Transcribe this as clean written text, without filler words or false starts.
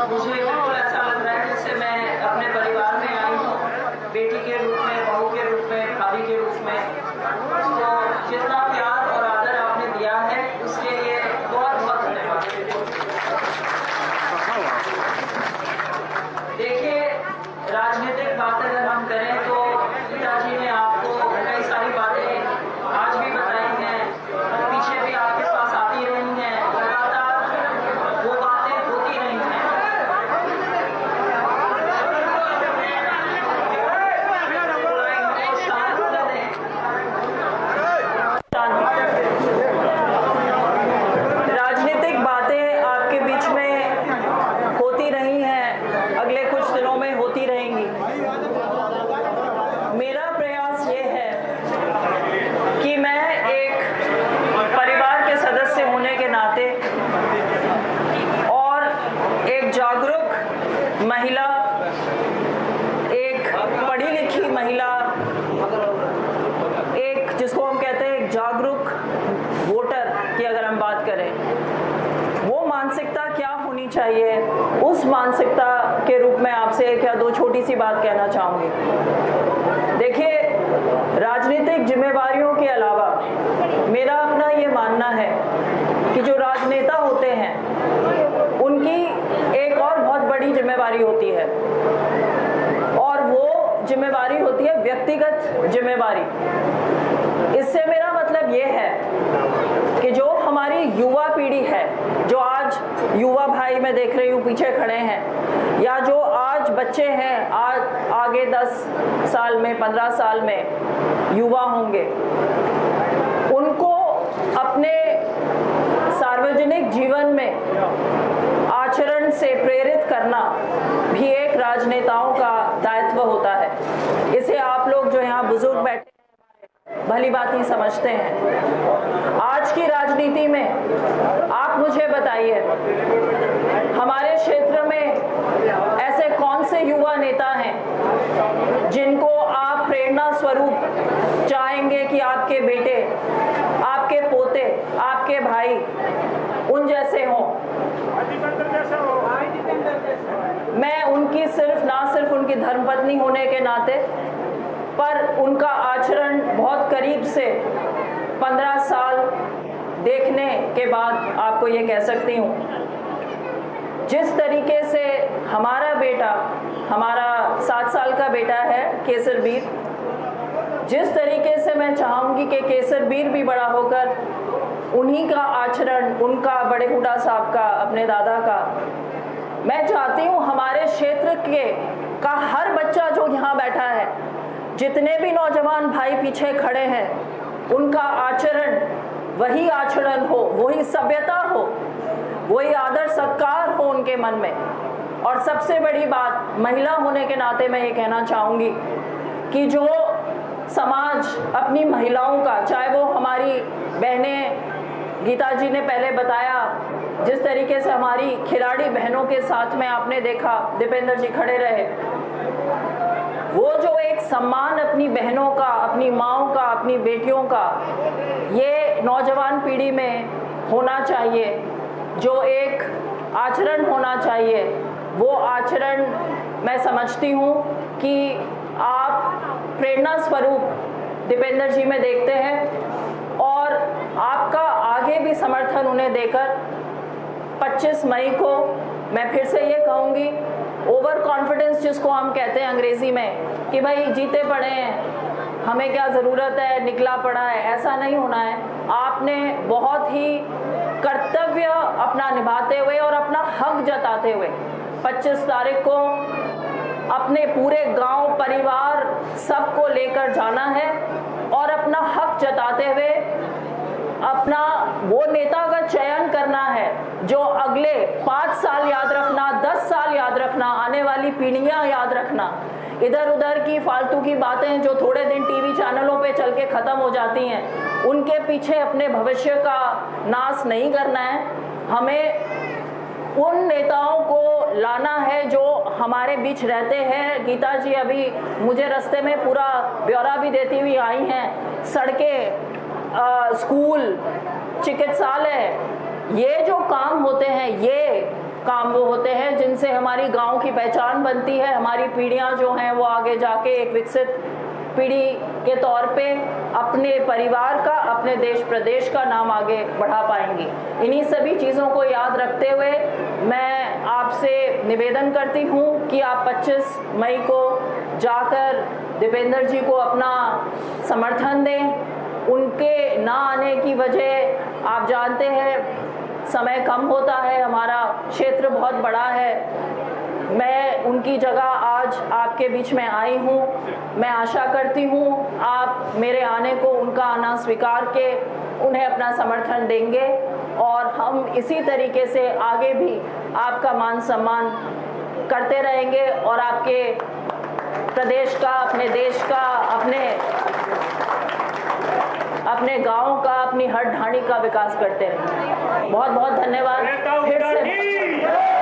मुझे बिल्कुल ऐसा लग रहा है जैसे मैं अपने परिवार में आई हूँ, बेटी के रूप में, बहू के रूप में, भाभी के रूप में। तो जितना प्यार और आदर आपने दिया है उसके लिए बहुत बहुत धन्यवाद। देखिए, राजनीतिक बात अगर हम करें तो पिताजी ने आपको कई सारी बातें आज भी बताई हैं, पीछे भी आपके पास आती रही हैं, लगातार वो बातें होती रही हैं। राजनीतिक बातें आपके बीच में होती रही हैं, अगले कुछ दिनों में होती रहेंगी। मेरा प्रयास ये है कि मैं एक परिवार के सदस्य होने के नाते और एक जागरूक महिला, एक पढ़ी लिखी महिला, एक जिसको हम कहते हैं एक जागरूक वोटर की अगर हम बात करें, वो मानसिकता क्या होनी चाहिए, उस मानसिकता के रूप में आपसे एक या दो छोटी सी बात कहना चाहूँगी। देखिए, राजनीतिक जिम्मेवारियों के अलावा मेरा अपना ये मानना है कि जो राजनेता होते हैं उनकी एक और बहुत बड़ी जिम्मेवारी होती है, और वो जिम्मेवारी होती है व्यक्तिगत जिम्मेवारी। इससे मेरा मतलब ये है कि जो हमारी युवा पीढ़ी है, जो आज युवा भाई मैं देख रही हूँ पीछे खड़े हैं, या जो आज बच्चे हैं, आज आगे 10 साल में 15 साल में युवा होंगे, उनको अपने सार्वजनिक जीवन में आचरण से प्रेरित करना भी एक राजनेताओं का दायित्व होता है। इसे आप लोग जो यहाँ बुजुर्ग बैठे भली बात ही समझते हैं। आज की राजनीति में आप मुझे बताइए, हमारे क्षेत्र में ऐसे कौन से युवा नेता हैं जिनको आप प्रेरणा स्वरूप चाहेंगे कि आपके बेटे, आपके पोते, आपके भाई उन जैसे हों? मैं उनकी ना सिर्फ उनकी धर्मपत्नी होने के नाते, पर उनका आचरण बहुत करीब से 15 साल देखने के बाद आपको ये कह सकती हूँ, जिस तरीके से हमारा बेटा, हमारा 7 साल का बेटा है केसरबीर, जिस तरीके से मैं चाहूँगी कि केसरबीर भी बड़ा होकर उन्हीं का आचरण, उनका, बड़े हुड्डा साहब का, अपने दादा का, मैं चाहती हूँ हमारे क्षेत्र का हर बच्चा जो यहाँ बैठा है, जितने भी नौजवान भाई पीछे खड़े हैं, उनका आचरण वही आचरण हो, वही सभ्यता हो, वही आदर सत्कार हो उनके मन में। और सबसे बड़ी बात, महिला होने के नाते मैं ये कहना चाहूँगी कि जो समाज अपनी महिलाओं का, चाहे वो हमारी बहनें, गीता जी ने पहले बताया जिस तरीके से हमारी खिलाड़ी बहनों के साथ में आपने देखा दीपेंद्र जी खड़े रहे, वो जो एक सम्मान अपनी बहनों का, अपनी माँओं का, अपनी बेटियों का, ये नौजवान पीढ़ी में होना चाहिए, जो एक आचरण होना चाहिए, वो आचरण मैं समझती हूँ कि आप प्रेरणा स्वरूप दीपेंद्र जी में देखते हैं, और आपका आगे भी समर्थन उन्हें देकर 25 मई को मैं फिर से ये कहूँगी, ओवर कॉन्फिडेंस जिसको हम कहते हैं अंग्रेजी में, कि भाई जीते पड़े हैं, हमें क्या ज़रूरत है, निकला पड़ा है, ऐसा नहीं होना है। आपने बहुत ही कर्तव्य अपना निभाते हुए और अपना हक जताते हुए 25 तारीख को अपने पूरे गांव, परिवार, सबको लेकर जाना है और अपना हक जताते हुए अपना वो नेता का चयन करना है जो अगले 5 साल याद रखना, 10 साल याद रखना, आने वाली पीढ़ियां याद रखना, इधर उधर की फालतू की बातें जो थोड़े दिन टीवी चैनलों पे चल के ख़त्म हो जाती हैं, उनके पीछे अपने भविष्य का नाश नहीं करना है। हमें उन नेताओं को लाना है जो हमारे बीच रहते हैं। गीता जी अभी मुझे रास्ते में पूरा ब्यौरा भी देती हुई आई हैं, सड़कें, स्कूल, चिकित्सालय, ये जो काम होते हैं, ये काम वो होते हैं जिनसे हमारी गांव की पहचान बनती है, हमारी पीढ़ियां जो हैं वो आगे जाके एक विकसित पीढ़ी के तौर पे अपने परिवार का, अपने देश प्रदेश का नाम आगे बढ़ा पाएंगी। इन्हीं सभी चीज़ों को याद रखते हुए मैं आपसे निवेदन करती हूँ कि आप 25 मई को जाकर दीपेंद्र जी को अपना समर्थन दें। उनके ना आने की वजह आप जानते हैं, समय कम होता है, हमारा क्षेत्र बहुत बड़ा है। मैं उनकी जगह आज आपके बीच में आई हूँ। मैं आशा करती हूँ आप मेरे आने को, उनका आना स्वीकार के उन्हें अपना समर्थन देंगे और हम इसी तरीके से आगे भी आपका मान सम्मान करते रहेंगे और आपके प्रदेश का, अपने देश का, अपने गांव का, अपनी हर ढाणी का विकास करते रहेंगे। बहुत बहुत धन्यवाद फिर से।